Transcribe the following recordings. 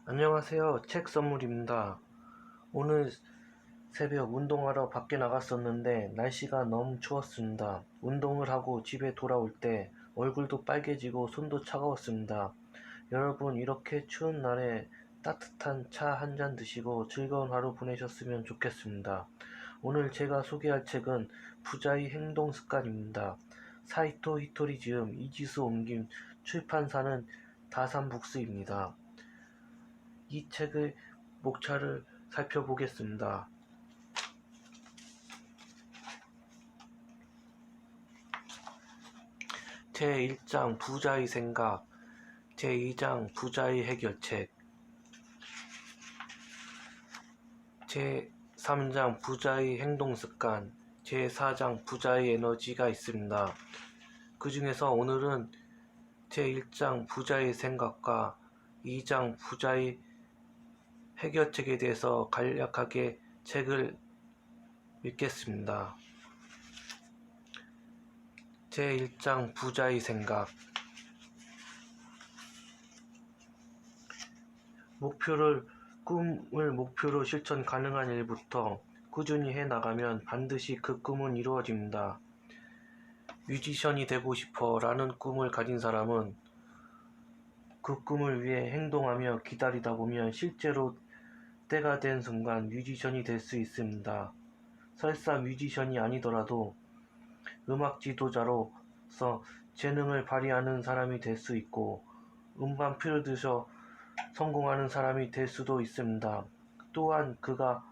안녕하세요. 책 선물입니다. 오늘 새벽 운동하러 밖에 나갔었는데 날씨가 너무 추웠습니다. 운동을 하고 집에 돌아올 때 얼굴도 빨개지고 손도 차가웠습니다. 여러분, 이렇게 추운 날에 따뜻한 차 한 잔 드시고 즐거운 하루 보내셨으면 좋겠습니다. 오늘 제가 소개할 책은 부자의 행동 습관입니다. 사이토 히토리 지음, 이지수 옮김, 출판사는 다산북스입니다. 이 책의 목차를 살펴보겠습니다. 제1장 부자의 생각, 제2장 부자의 해결책, 제3장 부자의 행동습관, 제4장 부자의 에너지가 있습니다. 그 중에서 오늘은 제1장 부자의 생각과 2장 부자의 해결책에 대해서 간략하게 책을 읽겠습니다. 제1장 부자의 생각. 꿈을 목표로 실천 가능한 일부터 꾸준히 해나가면 반드시 그 꿈은 이루어집니다. 뮤지션이 되고 싶어 라는 꿈을 가진 사람은 그 꿈을 위해 행동하며 기다리다 보면 실제로 때가 된 순간 뮤지션이 될 수 있습니다. 설사 뮤지션이 아니더라도 음악 지도자로서 재능을 발휘하는 사람이 될 수 있고 음반 프로듀서 성공하는 사람이 될 수도 있습니다. 또한 그가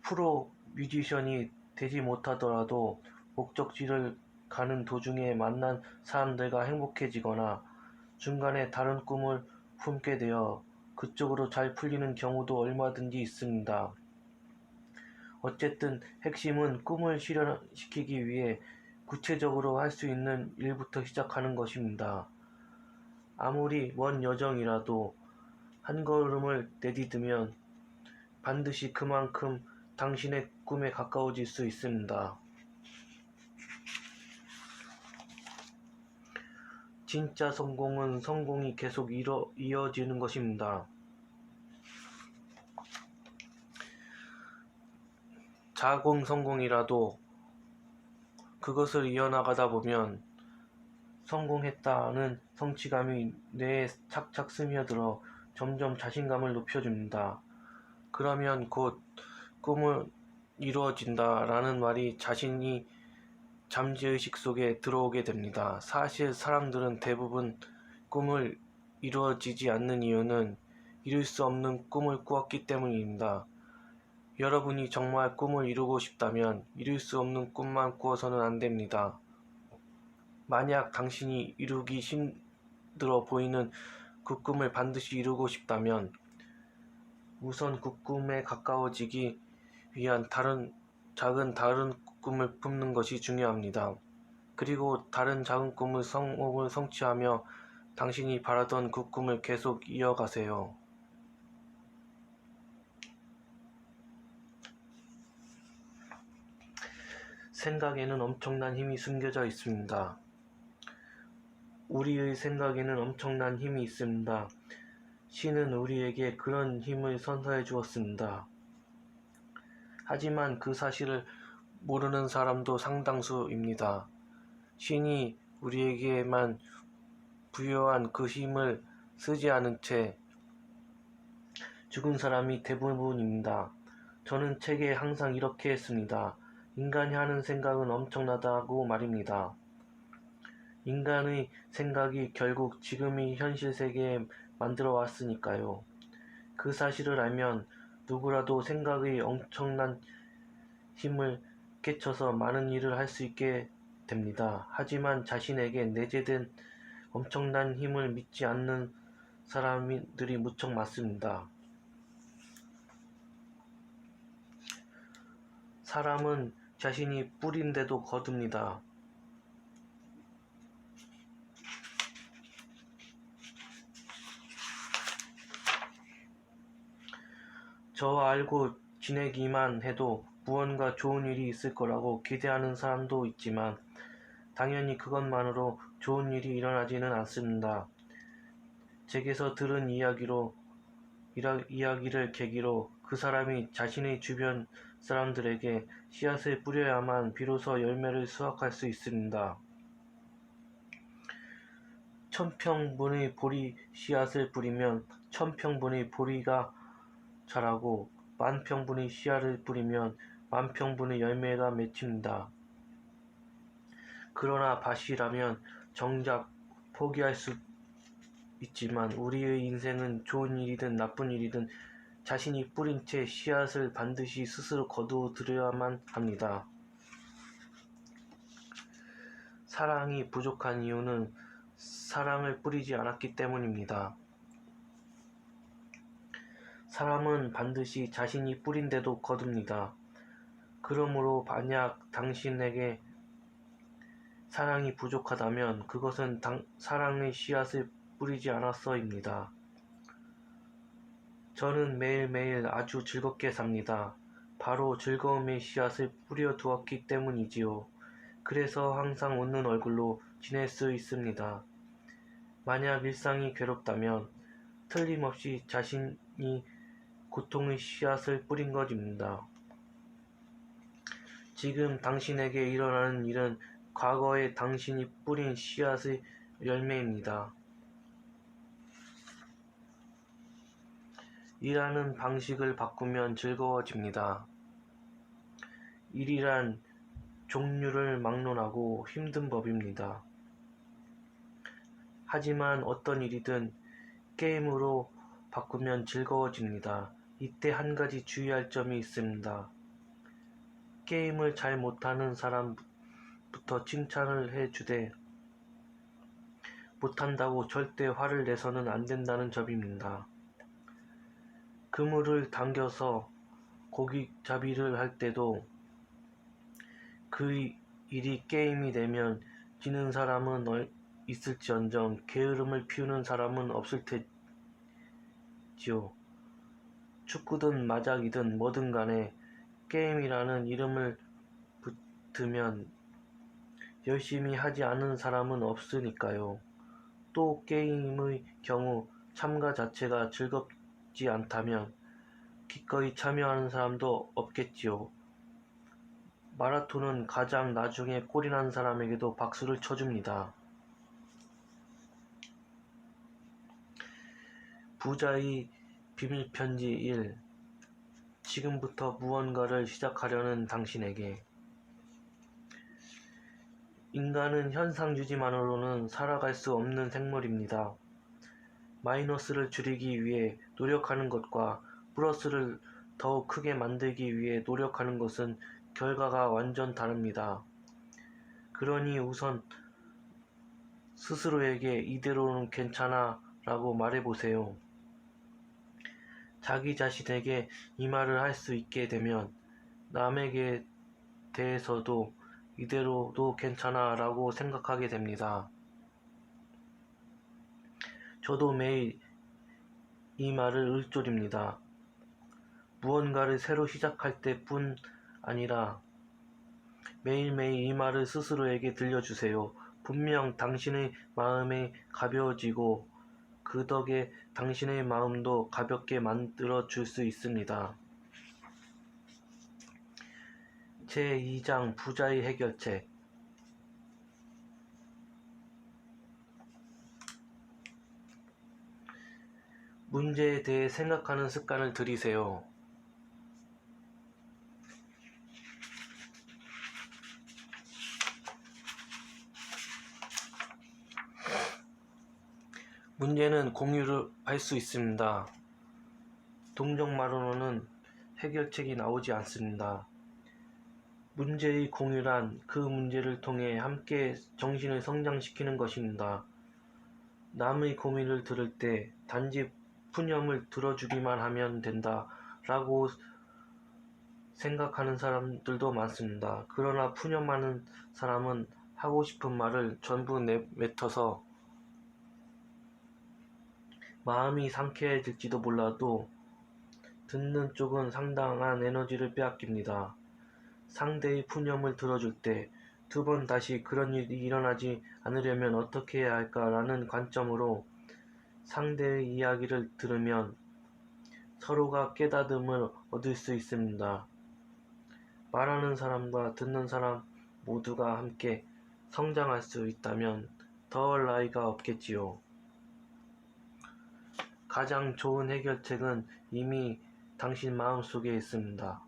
프로 뮤지션이 되지 못하더라도 목적지를 가는 도중에 만난 사람들과 행복해지거나 중간에 다른 꿈을 품게 되어 그쪽으로 잘 풀리는 경우도 얼마든지 있습니다. 어쨌든 핵심은 꿈을 실현시키기 위해 구체적으로 할 수 있는 일부터 시작하는 것입니다. 아무리 먼 여정이라도 한 걸음을 내디디면 반드시 그만큼 당신의 꿈에 가까워질 수 있습니다. 진짜 성공은 성공이 계속 이어지는 것입니다. 작은 성공이라도 그것을 이어나가다 보면 성공했다는 성취감이 뇌에 착착 스며들어 점점 자신감을 높여줍니다. 그러면 곧 꿈은 이루어진다라는 말이 자신이 잠재의식 속에 들어오게 됩니다. 사실 사람들은 대부분 꿈을 이루어지지 않는 이유는 이룰 수 없는 꿈을 꾸었기 때문입니다. 여러분이 정말 꿈을 이루고 싶다면 이룰 수 없는 꿈만 꾸어서는 안 됩니다. 만약 당신이 이루기 힘들어 보이는 그 꿈을 반드시 이루고 싶다면 우선 그 꿈에 가까워지기 위한 다른 꿈을 품는 것이 중요합니다. 그리고 다른 작은 꿈을 성취하며 당신이 바라던 그 꿈을 계속 이어가세요. 생각에는 엄청난 힘이 숨겨져 있습니다. 우리의 생각에는 엄청난 힘이 있습니다. 신은 우리에게 그런 힘을 선사해 주었습니다. 하지만 그 사실을 모르는 사람도 상당수입니다. 신이 우리에게만 부여한 그 힘을 쓰지 않은 채 죽은 사람이 대부분입니다. 저는 책에 항상 이렇게 했습니다. 인간이 하는 생각은 엄청나다고 말입니다. 인간의 생각이 결국 지금의 현실 세계에 만들어 왔으니까요. 그 사실을 알면 누구라도 생각의 엄청난 힘을 깨쳐서 많은 일을 할 수 있게 됩니다. 하지만 자신에게 내재된 엄청난 힘을 믿지 않는 사람들이 무척 많습니다. 사람은 자신이 뿔인데도 거듭니다. 저 알고 지내기만 해도 무언가 좋은 일이 있을 거라고 기대하는 사람도 있지만 당연히 그것만으로 좋은 일이 일어나지는 않습니다. 제게서 들은 이야기로 이야기를 계기로 그 사람이 자신의 주변 사람들에게 씨앗을 뿌려야만 비로소 열매를 수확할 수 있습니다. 1000평분의 보리 씨앗을 뿌리면 1000평분의 보리가 자라고 10,000평분의 씨앗을 뿌리면 10,000평분의 열매가 맺힙니다. 그러나 밭이라면 정작 포기할 수 있지만 우리의 인생은 좋은 일이든 나쁜 일이든 자신이 뿌린 채 씨앗을 반드시 스스로 거두들여야만 합니다. 사랑이 부족한 이유는 사랑을 뿌리지 않았기 때문입니다. 사람은 반드시 자신이 뿌린 대로 거둡니다. 그러므로 만약 당신에게 사랑이 부족하다면 그것은 사랑의 씨앗을 뿌리지 않아서입니다. 저는 매일매일 아주 즐겁게 삽니다. 바로 즐거움의 씨앗을 뿌려두었기 때문이지요. 그래서 항상 웃는 얼굴로 지낼 수 있습니다. 만약 일상이 괴롭다면 틀림없이 자신이 고통의 씨앗을 뿌린 것입니다. 지금 당신에게 일어나는 일은 과거에 당신이 뿌린 씨앗의 열매입니다. 일하는 방식을 바꾸면 즐거워집니다. 일이란 종류를 막론하고 힘든 법입니다. 하지만 어떤 일이든 게임으로 바꾸면 즐거워집니다. 이때 한 가지 주의할 점이 있습니다. 게임을 잘 못하는 사람부터 칭찬을 해주되 못한다고 절대 화를 내서는 안 된다는 점입니다. 그물을 당겨서 고기잡이를 할 때도 그 일이 게임이 되면 지는 사람은 있을지언정 게으름을 피우는 사람은 없을 테지요. 축구든 마작이든 뭐든 간에 게임이라는 이름을 붙으면 열심히 하지 않은 사람은 없으니까요. 또 게임의 경우 참가 자체가 즐겁지 않다면 기꺼이 참여하는 사람도 없겠지요. 마라톤은 가장 나중에 꼴이 난 사람에게도 박수를 쳐줍니다. 부자의 비밀편지 1. 지금부터 무언가를 시작하려는 당신에게. 인간은 현상유지만으로는 살아갈 수 없는 생물입니다. 마이너스를 줄이기 위해 노력하는 것과 플러스를 더욱 크게 만들기 위해 노력하는 것은 결과가 완전 다릅니다. 그러니 우선 스스로에게 이대로는 괜찮아 라고 말해보세요. 자기 자신에게 이 말을 할 수 있게 되면 남에게 대해서도 이대로도 괜찮아 라고 생각하게 됩니다. 저도 매일 이 말을 을조립니다. 무언가를 새로 시작할 때뿐 아니라 매일매일 이 말을 스스로에게 들려주세요. 분명 당신의 마음이 가벼워지고 그 덕에 당신의 마음도 가볍게 만들어 줄 수 있습니다. 제2장 부자의 해결책. 문제에 대해 생각하는 습관을 들이세요. 문제는 공유를 할 수 있습니다. 동정만으로는 해결책이 나오지 않습니다. 문제의 공유란 그 문제를 통해 함께 정신을 성장시키는 것입니다. 남의 고민을 들을 때 단지 푸념을 들어주기만 하면 된다 라고 생각하는 사람들도 많습니다. 그러나 푸념하는 사람은 하고 싶은 말을 전부 내뱉어서 마음이 상쾌해질지도 몰라도 듣는 쪽은 상당한 에너지를 빼앗깁니다. 상대의 푸념을 들어줄 때 두 번 다시 그런 일이 일어나지 않으려면 어떻게 해야 할까라는 관점으로 상대의 이야기를 들으면 서로가 깨닫음을 얻을 수 있습니다. 말하는 사람과 듣는 사람 모두가 함께 성장할 수 있다면 더할 나위가 없겠지요. 가장 좋은 해결책은 이미 당신 마음속에 있습니다.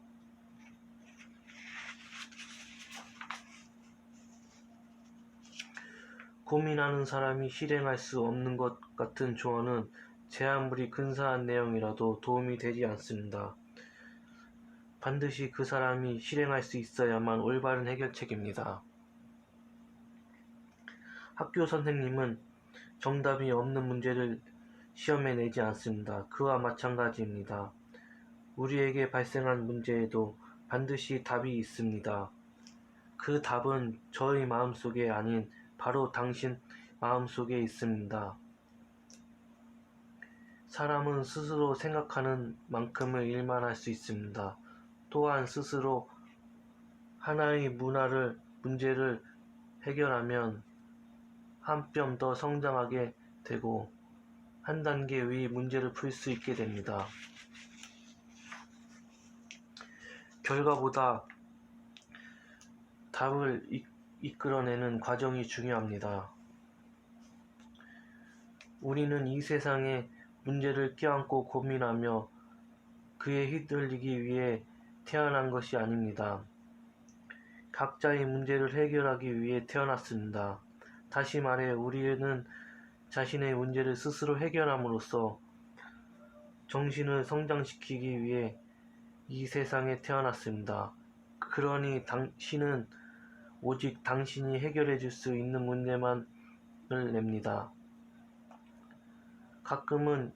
고민하는 사람이 실행할 수 없는 것 같은 조언은 제 아무리 근사한 내용이라도 도움이 되지 않습니다. 반드시 그 사람이 실행할 수 있어야만 올바른 해결책입니다. 학교 선생님은 정답이 없는 문제를 시험에 내지 않습니다. 그와 마찬가지입니다. 우리에게 발생한 문제에도 반드시 답이 있습니다. 그 답은 저의 마음속에 아닌 바로 당신 마음속에 있습니다. 사람은 스스로 생각하는 만큼의 일만 할 수 있습니다. 또한 스스로 하나의 문제를 해결하면 한 뼘 더 성장하게 되고 한 단계 위 문제를 풀 수 있게 됩니다. 결과보다 답을 이끌어내는 과정이 중요합니다. 우리는 이 세상에 문제를 껴안고 고민하며 그에 휘둘리기 위해 태어난 것이 아닙니다. 각자의 문제를 해결하기 위해 태어났습니다. 다시 말해 우리는 자신의 문제를 스스로 해결함으로써 정신을 성장시키기 위해 이 세상에 태어났습니다. 그러니 당신은 오직 당신이 해결해 줄 수 있는 문제만을 냅니다. 가끔은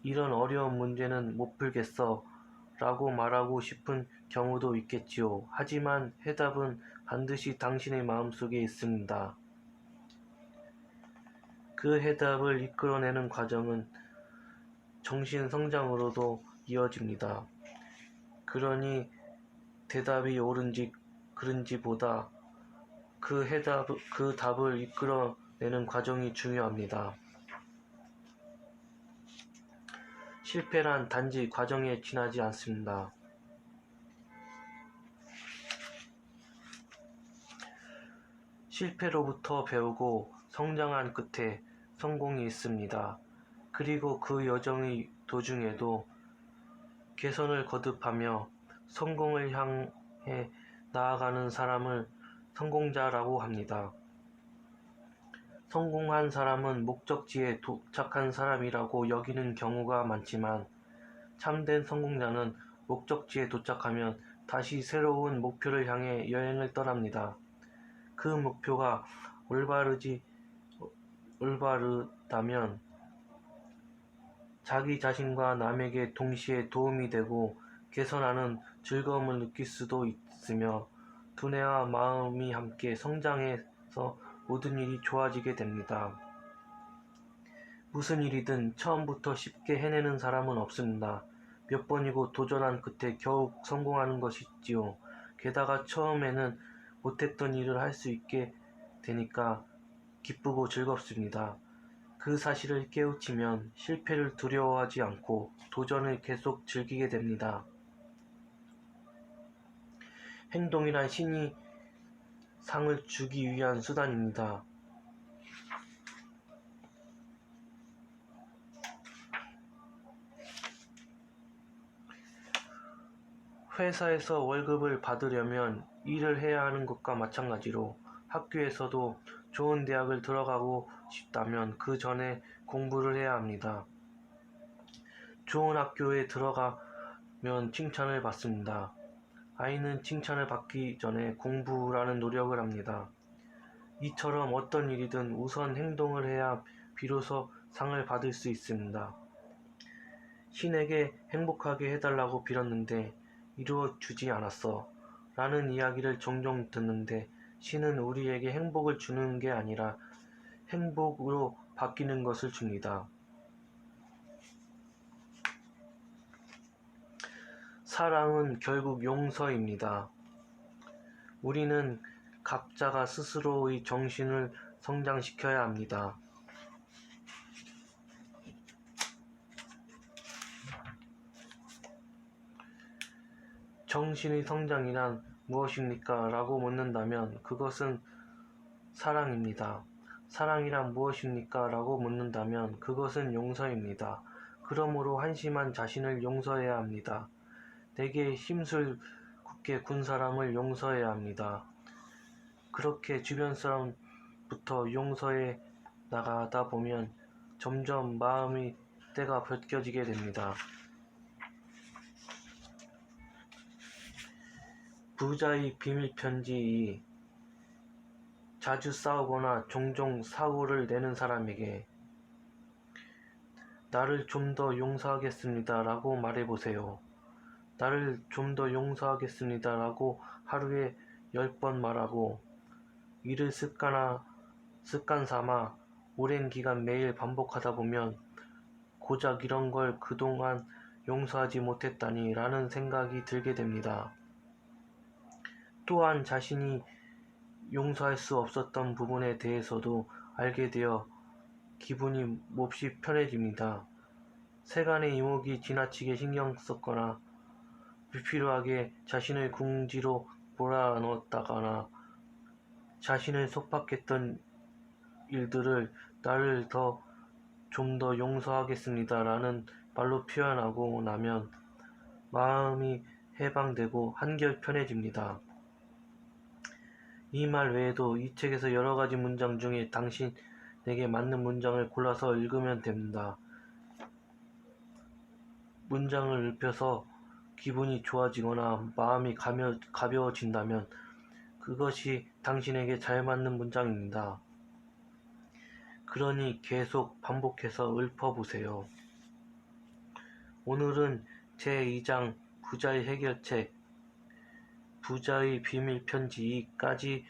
이런 어려운 문제는 못 풀겠어 라고 말하고 싶은 경우도 있겠지요. 하지만 해답은 반드시 당신의 마음속에 있습니다. 그 해답을 이끌어내는 과정은 정신 성장으로도 이어집니다. 그러니 대답이 옳은지 그른지보다 그 답을 이끌어내는 과정이 중요합니다. 실패란 단지 과정에 지나지 않습니다. 실패로부터 배우고 성장한 끝에 성공이 있습니다. 그리고 그 여정의 도중에도 개선을 거듭하며 성공을 향해 나아가는 사람을 성공자라고 합니다. 성공한 사람은 목적지에 도착한 사람이라고 여기는 경우가 많지만 참된 성공자는 목적지에 도착하면 다시 새로운 목표를 향해 여행을 떠납니다. 그 목표가 올바르다면 자기 자신과 남에게 동시에 도움이 되고 개선하는 즐거움을 느낄 수도 있으며 두뇌와 마음이 함께 성장해서 모든 일이 좋아지게 됩니다. 무슨 일이든 처음부터 쉽게 해내는 사람은 없습니다. 몇 번이고 도전한 끝에 겨우 성공하는 것이지요. 게다가 처음에는 못했던 일을 할 수 있게 되니까 기쁘고 즐겁습니다. 그 사실을 깨우치면 실패를 두려워하지 않고 도전을 계속 즐기게 됩니다. 행동이란 신이 상을 주기 위한 수단입니다. 회사에서 월급을 받으려면 일을 해야 하는 것과 마찬가지로 학교에서도 좋은 대학을 들어가고 싶다면 그 전에 공부를 해야 합니다. 좋은 학교에 들어가면 칭찬을 받습니다. 아이는 칭찬을 받기 전에 공부라는 노력을 합니다. 이처럼 어떤 일이든 우선 행동을 해야 비로소 상을 받을 수 있습니다. 신에게 행복하게 해달라고 빌었는데 이루어 주지 않았어 라는 이야기를 종종 듣는데 신은 우리에게 행복을 주는 게 아니라 행복으로 바뀌는 것을 줍니다. 사랑은 결국 용서입니다. 우리는 각자가 스스로의 정신을 성장시켜야 합니다. 정신의 성장이란 무엇입니까? 라고 묻는다면 그것은 사랑입니다. 사랑이란 무엇입니까? 라고 묻는다면 그것은 용서입니다. 그러므로 한심한 자신을 용서해야 합니다. 내게 힘술 굳게 군 사람을 용서해야 합니다. 그렇게 주변 사람부터 용서해 나가다 보면 점점 마음의 때가 벗겨지게 됩니다. 부자의 비밀편지 2. 자주 싸우거나 종종 사고를 내는 사람에게 나를 좀 더 용서하겠습니다 라고 말해보세요. 나를 좀 더 용서하겠습니다 라고 하루에 10번 말하고 이를 습관 삼아 오랜 기간 매일 반복하다 보면 고작 이런 걸 그동안 용서하지 못했다니 라는 생각이 들게 됩니다. 또한 자신이 용서할 수 없었던 부분에 대해서도 알게 되어 기분이 몹시 편해집니다. 세간의 이목이 지나치게 신경 썼거나 불필요하게 자신을 궁지로 몰아넣었다거나 자신을 속박했던 일들을 나를 좀 더 용서하겠습니다 라는 말로 표현하고 나면 마음이 해방되고 한결 편해집니다. 이 말 외에도 이 책에서 여러 가지 문장 중에 당신에게 맞는 문장을 골라서 읽으면 됩니다. 문장을 읊혀서 기분이 좋아지거나 마음이 가벼워진다면 그것이 당신에게 잘 맞는 문장입니다. 그러니 계속 반복해서 읊어보세요. 오늘은 제2장 부자의 해결책, 부자의 비밀편지 2까지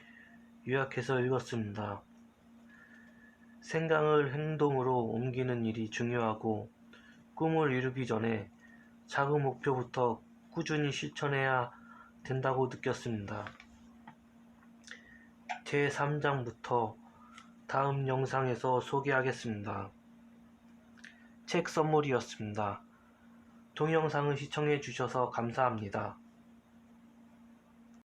요약해서 읽었습니다. 생각을 행동으로 옮기는 일이 중요하고 꿈을 이루기 전에 작은 목표부터 꾸준히 실천해야 된다고 느꼈습니다. 제3장부터 다음 영상에서 소개하겠습니다. 책 선물이었습니다. 동영상을 시청해 주셔서 감사합니다.